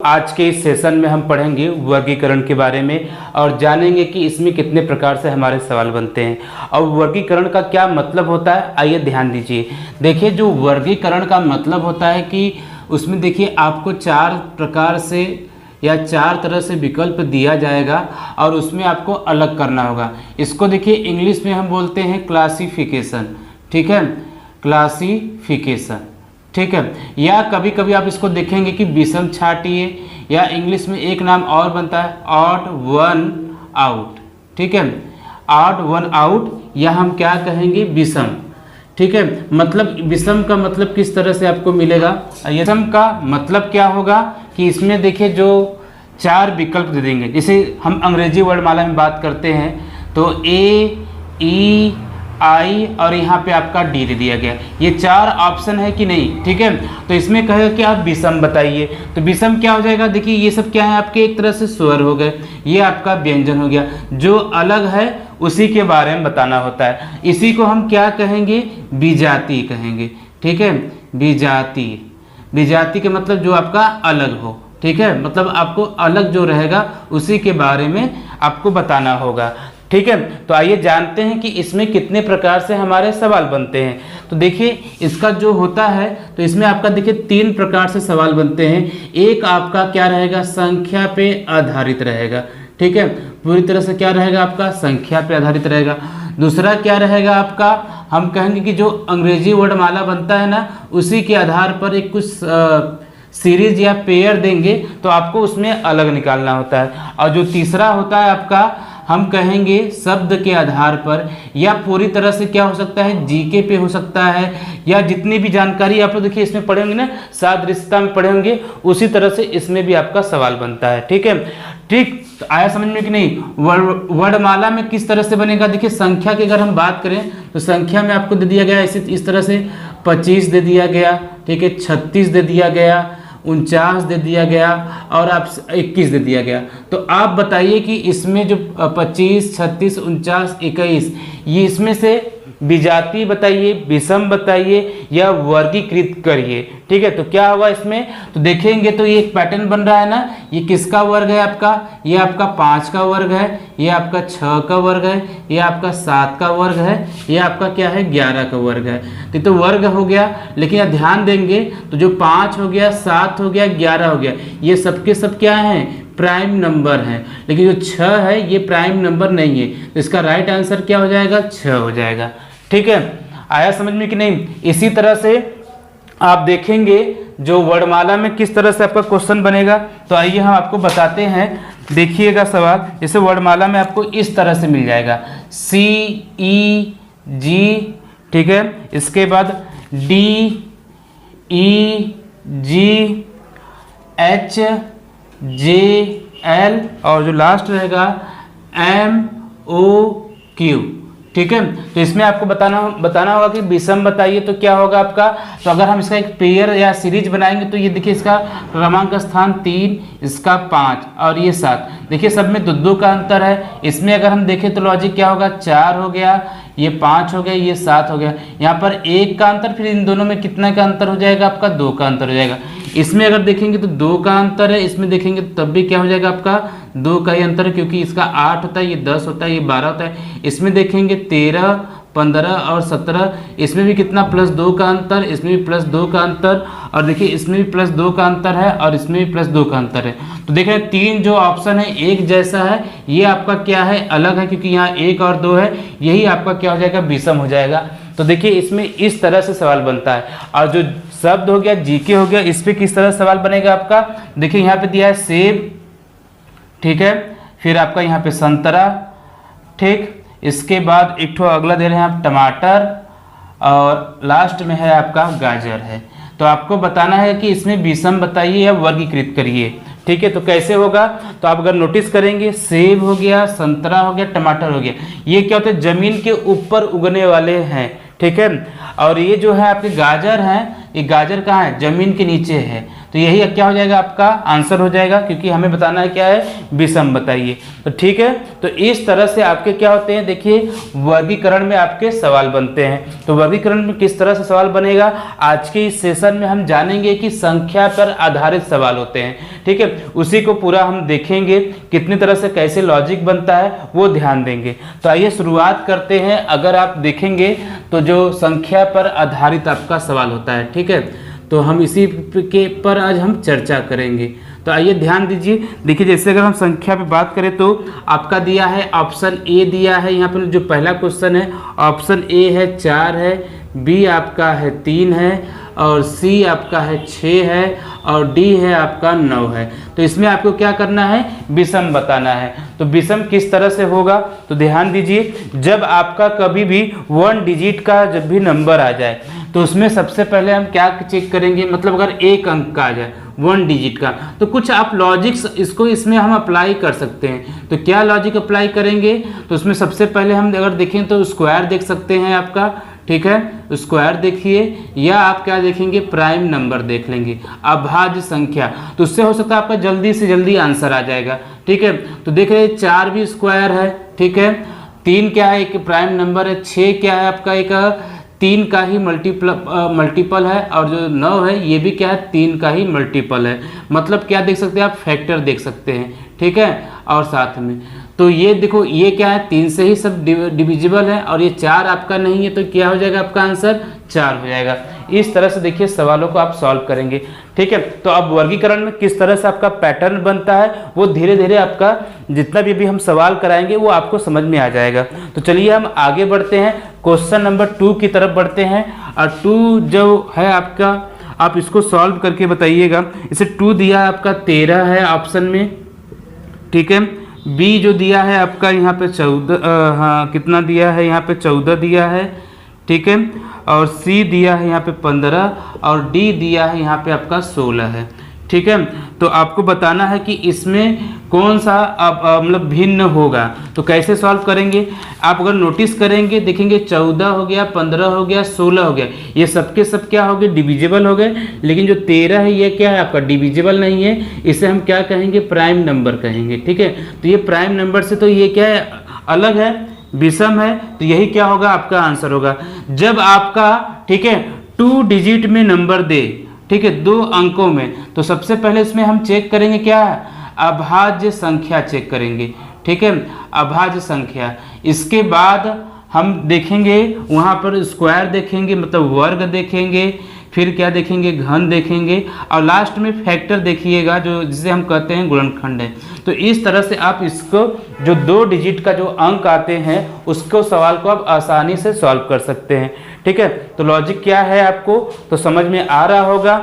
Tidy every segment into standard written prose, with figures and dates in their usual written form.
आज के इस सेशन में हम पढ़ेंगे वर्गीकरण के बारे में और जानेंगे कि इसमें कितने प्रकार से हमारे सवाल बनते हैं और वर्गीकरण का क्या मतलब होता है। आइए ध्यान दीजिए। देखिए, जो वर्गीकरण का मतलब होता है कि उसमें देखिए आपको 4 प्रकार से या 4 तरह से विकल्प दिया जाएगा और उसमें आपको अलग करना होगा। इसको देखिए इंग्लिश में हम बोलते हैं क्लासिफिकेशन, ठीक है, क्लासिफिकेशन, ठीक है। या कभी कभी आप इसको देखेंगे कि विषम छांटिए, या इंग्लिश में एक नाम और बनता है ऑड वन आउट, ठीक है, ऑड वन आउट, या हम क्या कहेंगे विषम, ठीक है। मतलब विषम का मतलब किस तरह से आपको मिलेगा। विषम का मतलब क्या होगा कि इसमें देखिए जो 4 विकल्प दे देंगे। जैसे हम अंग्रेजी वर्णमाला में बात करते हैं तो ए, ई, आई और यहाँ पे आपका डी दे दिया गया। ये 4 ऑप्शन है कि नहीं, ठीक है। तो इसमें कहेगा कि आप विषम बताइए। तो विषम क्या हो जाएगा, देखिए ये सब क्या है आपके एक तरह से स्वर हो गए, ये आपका व्यंजन हो गया। जो अलग है उसी के बारे में बताना होता है। इसी को हम क्या कहेंगे, विजाति कहेंगे, ठीक है। विजाति, विजाति के मतलब जो आपका अलग हो, ठीक है, मतलब आपको अलग जो रहेगा उसी के बारे में आपको बताना होगा, ठीक है। तो आइए जानते हैं कि इसमें कितने प्रकार से हमारे सवाल बनते हैं। तो देखिए इसका जो होता है तो इसमें आपका देखिए 3 प्रकार से सवाल बनते हैं। एक आपका क्या रहेगा, संख्या पे आधारित रहेगा, ठीक है, पूरी तरह से क्या रहेगा आपका संख्या पे आधारित रहेगा। दूसरा क्या रहेगा आपका, हम कहेंगे कि जो अंग्रेजी वर्णमाला बनता है ना उसी के आधार पर एक कुछ सीरीज या पेयर देंगे तो आपको उसमें अलग निकालना होता है। और जो तीसरा होता है आपका, हम कहेंगे शब्द के आधार पर, या पूरी तरह से क्या हो सकता है जीके पे हो सकता है, या जितनी भी जानकारी आप लोग देखिए इसमें पढ़े होंगे ना, सादृश्यता में पढ़े होंगे, उसी तरह से इसमें भी आपका सवाल बनता है, ठीक है। ठीक, तो आया समझ में कि नहीं। वर्णमाला में किस तरह से बनेगा, देखिए संख्या की अगर हम बात करें तो संख्या में आपको दे दिया गया इस तरह से 25 दे दिया गया, ठीक है, 36 दे दिया गया, 49 दे दिया गया और आप 21 दे दिया गया। तो आप बताइए कि इसमें जो 25, 36, 49, 21, ये इसमें से विजाति बताइए, विषम बताइए या वर्गीकृत करिए, ठीक है। तो क्या होगा इसमें, तो देखेंगे तो ये एक पैटर्न बन रहा है ना, ये किसका वर्ग है आपका, ये आपका 5 का वर्ग है, ये आपका 6 का वर्ग है, ये आपका 7 का वर्ग है, ये आपका क्या है 11 का वर्ग है। तो वर्ग हो गया, लेकिन ध्यान देंगे तो जो 5 हो गया, 7 हो गया, 11 हो गया, ये सबके सब क्या हैं प्राइम नंबर है, लेकिन जो 6 है ये प्राइम नंबर नहीं है। तो इसका राइट आंसर क्या हो जाएगा, 6 हो जाएगा, ठीक है। आया समझ में कि नहीं। इसी तरह से आप देखेंगे जो वर्णमाला में किस तरह से आपका क्वेश्चन बनेगा। तो आइए हम आपको बताते हैं, देखिएगा सवाल। जैसे वर्णमाला में आपको इस तरह से मिल जाएगा C, E, G, ठीक है, इसके बाद D, E, G, H, J, L और जो लास्ट रहेगा M, O, Q, ठीक है। तो इसमें आपको बताना होगा कि विषम बताइए तो क्या होगा आपका। तो अगर हम इसका एक पेयर या सीरीज बनाएंगे तो ये देखिए इसका क्रमांक स्थान 3, इसका 5 और ये 7, देखिए सब में 2-2 का अंतर है। इसमें अगर हम देखें तो लॉजिक क्या होगा, 4 हो गया, ये 5 हो गया, ये 7 हो गया, यहाँ पर 1 का अंतर, फिर इन दोनों में कितना का अंतर हो जाएगा आपका 2 का अंतर हो जाएगा। इसमें अगर देखेंगे तो 2 का अंतर है, इसमें देखेंगे तो तब भी क्या हो जाएगा आपका 2 का ही अंतर है, क्योंकि इसका 8 होता है, ये 10 होता है, ये 12 होता है। इसमें देखेंगे 13, 15 और 17, इसमें भी कितना +2 का अंतर, इसमें भी +2 का अंतर, और देखिए इसमें भी +2 का अंतर है और इसमें भी +2 का अंतर है। तो देखें 3 जो ऑप्शन है एक जैसा है, ये आपका क्या है अलग है, क्योंकि यहाँ 1 और 2 है, यही आपका क्या हो जाएगा विषम हो जाएगा। तो देखिए इसमें इस तरह से सवाल बनता है। और जो शब्द हो गया, जीके हो गया, इस पे किस तरह सवाल बनेगा आपका, देखिए यहाँ पे दिया है सेब, ठीक है, फिर आपका यहाँ पे संतरा, ठीक, इसके बाद एक ठो अगला दे रहे हैं आप टमाटर, और लास्ट में है आपका गाजर है। तो आपको बताना है कि इसमें विषम बताइए या वर्गीकृत करिए, ठीक है। तो कैसे होगा, तो आप अगर नोटिस करेंगे सेब हो गया, संतरा हो गया, टमाटर हो गया, ये क्या होता है जमीन के ऊपर उगने वाले हैं, ठीक है। और ये जो है आपके गाजर हैं, ये गाजर कहाँ है, जमीन के नीचे है। तो यही क्या हो जाएगा, आपका आंसर हो जाएगा, क्योंकि हमें बताना है क्या है, विषम बताइए। तो ठीक है, तो इस तरह से आपके क्या होते हैं, देखिए वर्गीकरण में आपके सवाल बनते हैं। तो वर्गीकरण में किस तरह से सवाल बनेगा, आज के इस सेशन में हम जानेंगे कि संख्या पर आधारित सवाल होते हैं। ठीक है, उसी को पूरा हम देखेंगे, कितनी तरह से कैसे लॉजिक बनता है वो ध्यान देंगे। तो आइए शुरुआत करते हैं। अगर आप देखेंगे तो जो संख्या पर आधारित आपका सवाल होता है, ठीक है, तो हम इसी के पर आज हम चर्चा करेंगे। तो आइए ध्यान दीजिए, देखिए जैसे अगर हम संख्या पे बात करें तो आपका दिया है ऑप्शन ए दिया है, यहाँ पर जो पहला क्वेश्चन है ऑप्शन ए है 4 है, बी आपका है 3 है, और सी आपका है 6 है, और डी है आपका 9 है। तो इसमें आपको क्या करना है, विषम बताना है। तो विषम किस तरह से होगा, तो ध्यान दीजिए, जब आपका कभी भी 1 डिजिट का जब भी नंबर आ जाए तो उसमें सबसे पहले हम क्या चेक करेंगे, मतलब अगर एक अंक का आ जाए 1 डिजिट का, तो कुछ आप लॉजिक्स इसको इसमें हम अप्लाई कर सकते हैं। तो क्या लॉजिक अप्लाई करेंगे, तो उसमें सबसे पहले हम अगर देखें तो स्क्वायर देख सकते हैं आपका, ठीक है, स्क्वायर देखिए, या आप क्या देखेंगे, प्राइम नंबर देख लेंगे, अभाज्य संख्या। तो उससे हो सकता है आपका जल्दी से जल्दी आंसर आ जाएगा। ठीक है, तो देख रहे 4 भी स्क्वायर है, ठीक है, 3 क्या है, एक प्राइम नंबर है, 6 क्या है आपका एक 3 का ही मल्टीपल है, और जो 9 है ये भी क्या है, 3 का ही मल्टीपल है। मतलब क्या देख सकते हैं आप, फैक्टर देख सकते हैं। ठीक है, और साथ में तो ये देखो ये क्या है, 3 से ही सब डिविजिबल है, और ये 4 आपका नहीं है, तो क्या हो जाएगा आपका आंसर 4 हो जाएगा। इस तरह से देखिए सवालों को आप सॉल्व करेंगे। ठीक है, तो अब वर्गीकरण में किस तरह से आपका पैटर्न बनता है वो धीरे धीरे आपका जितना भी हम सवाल कराएंगे वो आपको समझ में आ जाएगा। तो चलिए हम आगे बढ़ते हैं, क्वेश्चन नंबर 2 की तरफ बढ़ते हैं। और 2 जो है आपका, आप इसको सॉल्व करके बताइएगा। इसे 2 दिया है आपका 13 है ऑप्शन में, ठीक है, बी जो दिया है आपका यहाँ पे 14, हाँ कितना दिया है, यहाँ पे 14 दिया है, ठीक है, और सी दिया है यहाँ पे 15, और डी दिया है यहाँ पे आपका 16 है। ठीक है, तो आपको बताना है कि इसमें कौन सा मतलब भिन्न होगा। तो कैसे सॉल्व करेंगे, आप अगर नोटिस करेंगे देखेंगे 14 हो गया, 15 हो गया, 16 हो गया, ये सबके सब क्या हो गए, डिविजिबल हो गए। लेकिन जो 13 है ये क्या है आपका, डिविजिबल नहीं है, इसे हम क्या कहेंगे, प्राइम नंबर कहेंगे। ठीक है, तो ये प्राइम नंबर से तो ये क्या है, अलग है, विषम है। तो यही क्या होगा, आपका आंसर होगा। जब आपका, ठीक है, 2 डिजिट में नंबर दे, ठीक है, 2 अंकों में, तो सबसे पहले इसमें हम चेक करेंगे क्या, अभाज्य संख्या चेक करेंगे। ठीक है, अभाज्य संख्या, इसके बाद हम देखेंगे वहाँ पर स्क्वायर देखेंगे, मतलब वर्ग देखेंगे, फिर क्या देखेंगे, घन देखेंगे, और लास्ट में फैक्टर देखिएगा, जो जिसे हम कहते हैं गुणनखंड है। तो इस तरह से आप इसको जो 2 डिजिट का जो अंक आते हैं उसको सवाल को आप आसानी से सॉल्व कर सकते हैं। ठीक है, तो लॉजिक क्या है आपको तो समझ में आ रहा होगा।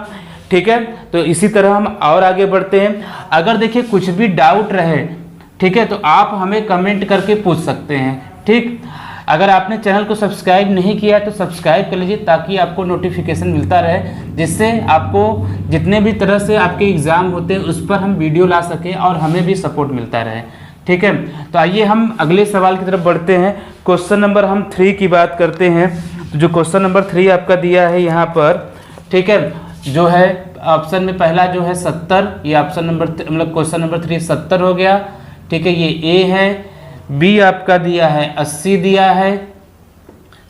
ठीक है, तो इसी तरह हम और आगे बढ़ते हैं। अगर देखिए कुछ भी डाउट रहे, ठीक है, तो आप हमें कमेंट करके पूछ सकते हैं। ठीक, अगर आपने चैनल को सब्सक्राइब नहीं किया है तो सब्सक्राइब कर लीजिए, ताकि आपको नोटिफिकेशन मिलता रहे, जिससे आपको जितने भी तरह से आपके एग्ज़ाम होते हैं उस पर हम वीडियो ला सकें और हमें भी सपोर्ट मिलता रहे। ठीक है, तो आइए हम अगले सवाल की तरफ बढ़ते हैं। क्वेश्चन नंबर हम 3 की बात करते हैं। तो जो क्वेश्चन नंबर 3 आपका दिया है यहाँ पर, ठीक है, जो है ऑप्शन में पहला जो है 70, ये ऑप्शन नंबर मतलब क्वेश्चन नंबर 3 70 हो गया। ठीक है, ये ए है, बी आपका दिया है 80 दिया है,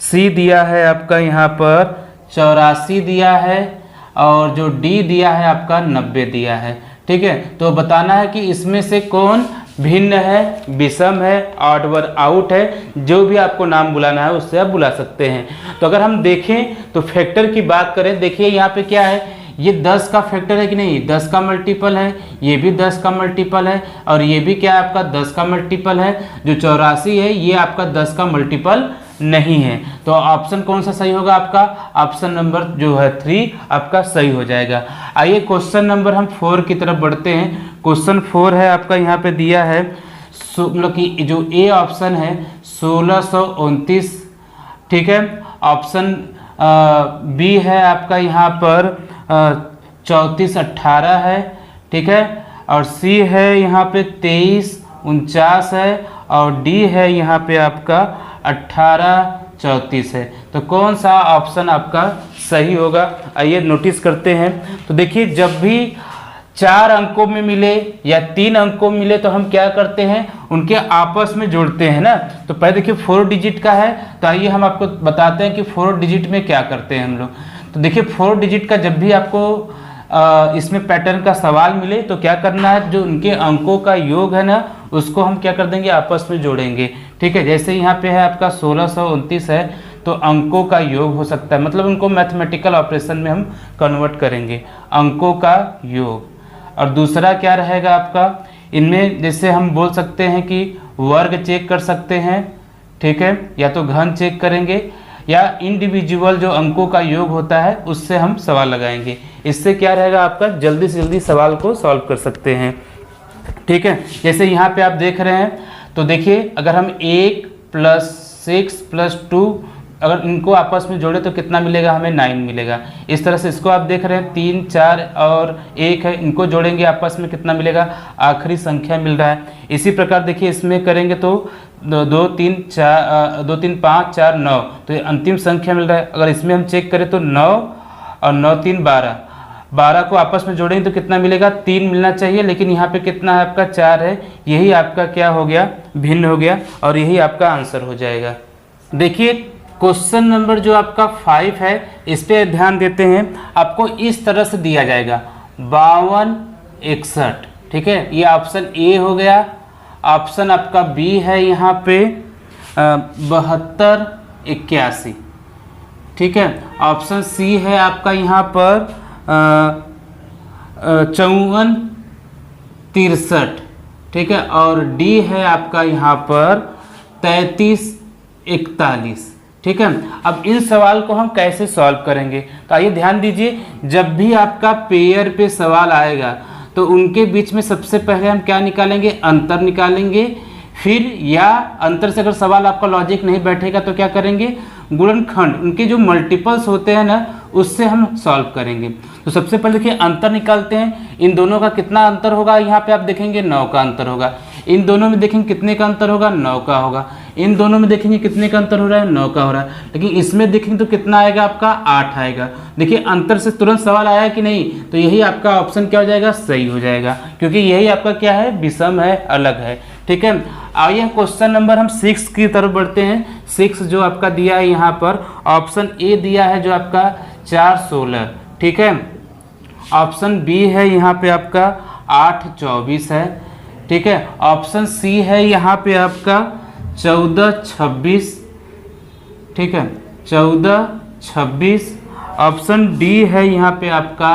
सी दिया है आपका यहाँ पर 84 दिया है, और जो डी दिया है आपका 90 दिया है। ठीक है, तो बताना है कि इसमें से कौन भिन्न है, विषम है, ऑड वन आउट है, जो भी आपको नाम बुलाना है उससे आप बुला सकते हैं। तो अगर हम देखें तो फैक्टर की बात करें, देखिए यहाँ पे क्या है, ये 10 का फैक्टर है कि नहीं, 10 का मल्टीपल है, ये भी 10 का मल्टीपल है, और ये भी क्या है आपका 10 का मल्टीपल है। जो 84 है ये आपका 10 का मल्टीपल नहीं है। तो ऑप्शन कौन सा सही होगा आपका, ऑप्शन नंबर जो है 3 आपका सही हो जाएगा। आइए क्वेश्चन नंबर हम 4 की तरफ बढ़ते हैं। क्वेश्चन 4 है आपका यहाँ पे दिया है, मतलब कि जो ए ऑप्शन है 1629, ठीक है, ऑप्शन बी है आपका यहाँ पर 3418 है, ठीक है, और सी है यहाँ पे 2349 है, और डी है यहाँ पे आपका 18 34 है। तो कौन सा ऑप्शन आपका सही होगा, आइए नोटिस करते हैं। तो देखिए जब भी 4 अंकों में मिले या 3 अंकों में मिले तो हम क्या करते हैं, उनके आपस में जोड़ते हैं ना। तो पहले देखिए 4 डिजिट का है, तो आइए हम आपको बताते हैं कि 4 डिजिट में क्या करते हैं हम लोग। तो देखिए 4 डिजिट का जब भी आपको इसमें पैटर्न का सवाल मिले तो क्या करना है, जो उनके अंकों का योग है ना उसको हम क्या कर देंगे, आपस में जोड़ेंगे। ठीक है, जैसे यहाँ पे है आपका 1629 है, तो अंकों का योग हो सकता है, मतलब उनको मैथमेटिकल ऑपरेशन में हम कन्वर्ट करेंगे, अंकों का योग। और दूसरा क्या रहेगा आपका, इनमें जैसे हम बोल सकते हैं कि वर्ग चेक कर सकते हैं, ठीक है, या तो घन चेक करेंगे या इंडिविजुअल जो अंकों का योग होता है उससे हम सवाल लगाएंगे। इससे क्या रहेगा आपका, जल्दी से जल्दी सवाल को सॉल्व कर सकते हैं। ठीक है, जैसे यहाँ पे आप देख रहे हैं, तो देखिए अगर हम 1 + 6 + 2 अगर इनको आपस में जोड़े तो कितना मिलेगा, हमें 9 मिलेगा। इस तरह से इसको आप देख रहे हैं 3, 4 और 1 है, इनको जोड़ेंगे आपस में कितना मिलेगा, आखिरी संख्या मिल रहा है। इसी प्रकार देखिए इसमें करेंगे तो 2, 3, 5, 4, 9, तो ये अंतिम संख्या मिल रहा है। अगर इसमें हम चेक करें तो 9 और 9, 3, 12 को आपस में जोड़ेंगे तो कितना मिलेगा, 3 मिलना चाहिए, लेकिन यहाँ पे कितना है आपका 4 है। यही आपका क्या हो गया, भिन्न हो गया, और यही आपका आंसर हो जाएगा। देखिए क्वेश्चन नंबर जो आपका 5 है, इस पे ध्यान देते हैं। आपको इस तरह से दिया जाएगा 52, 61, ठीक है, ये ऑप्शन ए हो गया। ऑप्शन आपका बी है यहाँ पे 72, 81, ठीक है। ऑप्शन सी है आपका यहाँ पर 54, 63, ठीक है, और डी है आपका यहाँ पर 33, 41, ठीक है। अब इन सवाल को हम कैसे सॉल्व करेंगे, तो आइए ध्यान दीजिए, जब भी आपका पेयर पे सवाल आएगा तो उनके बीच में सबसे पहले हम क्या निकालेंगे, अंतर निकालेंगे। फिर या अंतर से अगर सवाल आपका लॉजिक नहीं बैठेगा तो क्या करेंगे, गुणनखंड, उनके जो मल्टीपल्स होते हैं ना उससे हम सॉल्व करेंगे। तो सबसे पहले देखिए अंतर निकालते हैं। इन दोनों का कितना अंतर होगा, यहाँ पे आप देखेंगे 9 का अंतर होगा। इन दोनों में देखेंगे कितने का अंतर होगा, 9 का होगा। इन दोनों में देखेंगे कितने का अंतर हो रहा है, 9 का हो रहा है। लेकिन इसमें देखेंगे तो कितना आएगा आपका, 8 आएगा। देखिए अंतर से तुरंत सवाल आया कि नहीं, तो यही आपका ऑप्शन क्या हो जाएगा, सही हो जाएगा, क्योंकि यही आपका क्या है, विषम है, अलग है। ठीक है, आइए क्वेश्चन नंबर हम 6 की तरफ बढ़ते हैं। 6 जो आपका दिया है यहाँ पर, ऑप्शन ए दिया है जो आपका 4, 16, ठीक है। ऑप्शन बी है यहाँ पे आपका 8, 24 है, ठीक है। ऑप्शन सी है यहाँ पे आपका 14, 26, ठीक है, 14, 26। ऑप्शन डी है यहाँ पे आपका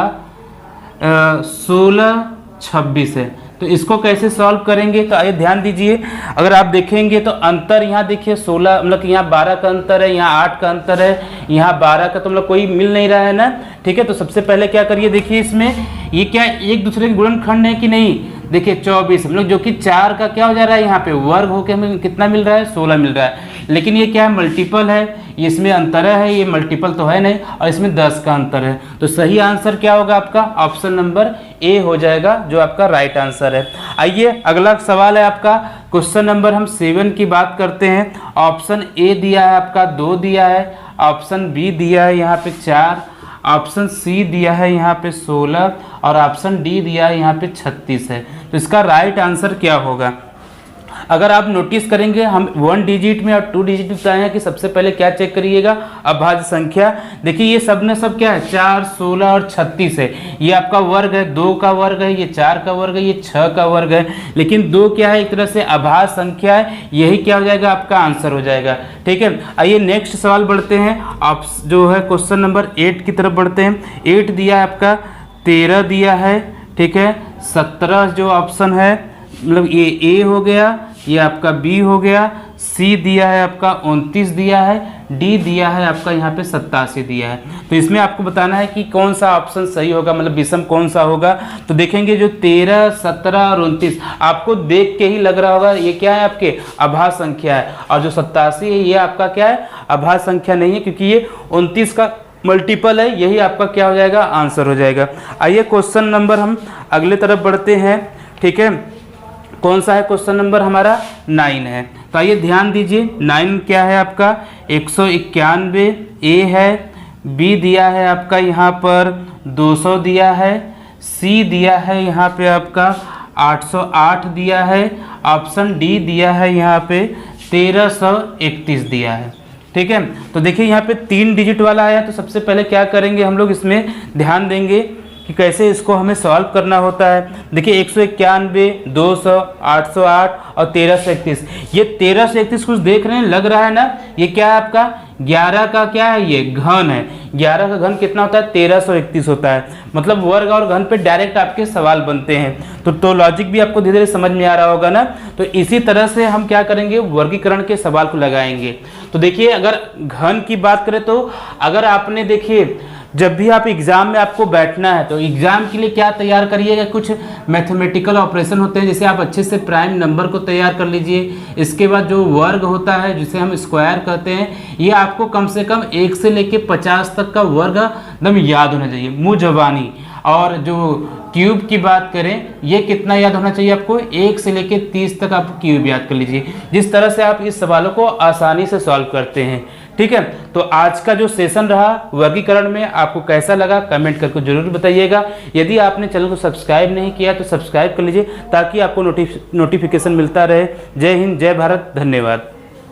16, 26 है। तो इसको कैसे सॉल्व करेंगे, तो आइए ध्यान दीजिए। अगर आप देखेंगे तो अंतर यहाँ देखिए 16, मतलब कि यहाँ 12 का अंतर है, यहाँ 8 का अंतर है, यहाँ 12 का, तो मतलब कोई मिल नहीं रहा है ना। ठीक है, तो सबसे पहले क्या करिए, देखिए इसमें ये क्या एक दूसरे के गुणनखंड है कि नहीं। देखिए 24, हम लोग जो कि 4 का क्या हो जा रहा है, यहाँ पे वर्ग होके हमें कितना मिल रहा है, 16 मिल रहा है। लेकिन ये क्या है, मल्टीपल है, इसमें अंतर है, ये मल्टीपल तो है नहीं, और इसमें 10 का अंतर है। तो सही आंसर क्या होगा आपका, ऑप्शन नंबर ए हो जाएगा, जो आपका राइट आंसर है। आइए अगला सवाल है आपका क्वेश्चन नंबर हम 7 की बात करते हैं। ऑप्शन ए दिया है आपका 2 दिया है, ऑप्शन बी दिया है यहाँ पे 4, ऑप्शन सी दिया है यहाँ पे 16, और ऑप्शन डी दिया है यहाँ पे 36 है। तो इसका राइट आंसर क्या होगा, अगर आप नोटिस करेंगे हम 1 डिजिट में और 2 डिजिट में बताए हैं कि सबसे पहले क्या चेक करिएगा, अभाज्य संख्या। देखिए ये सब ने सब क्या है, 4, 16 और 36 है। ये आपका वर्ग है, 2 का वर्ग है, ये 4 का वर्ग है, ये 6 का वर्ग है। लेकिन 2 क्या है, एक तरह से अभाज्य संख्या है, यही क्या हो जाएगा, आपका आंसर हो जाएगा। ठीक है, आइए नेक्स्ट सवाल बढ़ते हैं। आप जो है क्वेश्चन नंबर 8 की तरफ बढ़ते हैं। 8 दिया है आपका 13 दिया है, ठीक है। 17 जो ऑप्शन है, मतलब ये ए हो गया, ये आपका बी हो गया, सी दिया है आपका 29 दिया है, डी दिया है आपका यहाँ पे 87 दिया है। तो इसमें आपको बताना है कि कौन सा ऑप्शन सही होगा, मतलब विषम कौन सा होगा। तो देखेंगे जो 13, 17 और 29 आपको देख के ही लग रहा होगा ये क्या है, आपके अभाज्य संख्या है, और जो 87 है ये आपका क्या है, अभाज्य संख्या नहीं है, क्योंकि ये 29 का मल्टीपल है, यही आपका क्या हो जाएगा, आंसर हो जाएगा। आइए क्वेश्चन नंबर हम अगले तरफ बढ़ते हैं। ठीक है, कौन सा है, क्वेश्चन नंबर हमारा 9 है। तो आइए ध्यान दीजिए, 9 क्या है आपका 191, ए है, बी दिया है आपका यहाँ पर 200 दिया है, सी दिया है यहाँ पे आपका 808 दिया है, ऑप्शन डी दिया है यहाँ पे 1331 दिया है। ठीक है, तो देखिए यहाँ पे 3 डिजिट वाला आया, तो सबसे पहले क्या करेंगे हम लोग इसमें ध्यान देंगे कि कैसे इसको हमें सॉल्व करना होता है। देखिए 191, 200, 808 और 1331, ये 1331 कुछ देख रहे हैं, लग रहा है ना, ये क्या है आपका 11 का क्या है, ये घन है। 11 का घन कितना होता है 1331 होता है, मतलब वर्ग और घन पे डायरेक्ट आपके सवाल बनते हैं। तो लॉजिक भी आपको धीरे धीरे समझ में आ रहा होगा ना। तो इसी तरह से हम क्या करेंगे, वर्गीकरण के सवाल को लगाएंगे। तो देखिए अगर घन की बात करें तो अगर आपने देखिए जब भी आप एग्जाम में आपको बैठना है तो एग्जाम के लिए क्या तैयार करिएगा, कुछ मैथमेटिकल ऑपरेशन होते हैं, जैसे आप अच्छे से प्राइम नंबर को तैयार कर लीजिए। इसके बाद जो वर्ग होता है जिसे हम स्क्वायर कहते हैं, ये आपको कम से कम 1 से लेके 50 तक का वर्ग एकदम याद होना चाहिए मुँह जबानी। और जो क्यूब की बात करें, ये कितना याद होना चाहिए आपको, 1 से लेके 30 तक आप क्यूब याद कर लीजिए। जिस तरह से आप इस सवालों को आसानी से सॉल्व करते हैं। ठीक है, तो आज का जो सेशन रहा वर्गीकरण में आपको कैसा लगा कमेंट करके जरूर बताइएगा। यदि आपने चैनल को सब्सक्राइब नहीं किया तो सब्सक्राइब कर लीजिए ताकि आपको नोटिफिकेशन मिलता रहे। जय हिंद, जय भारत, धन्यवाद।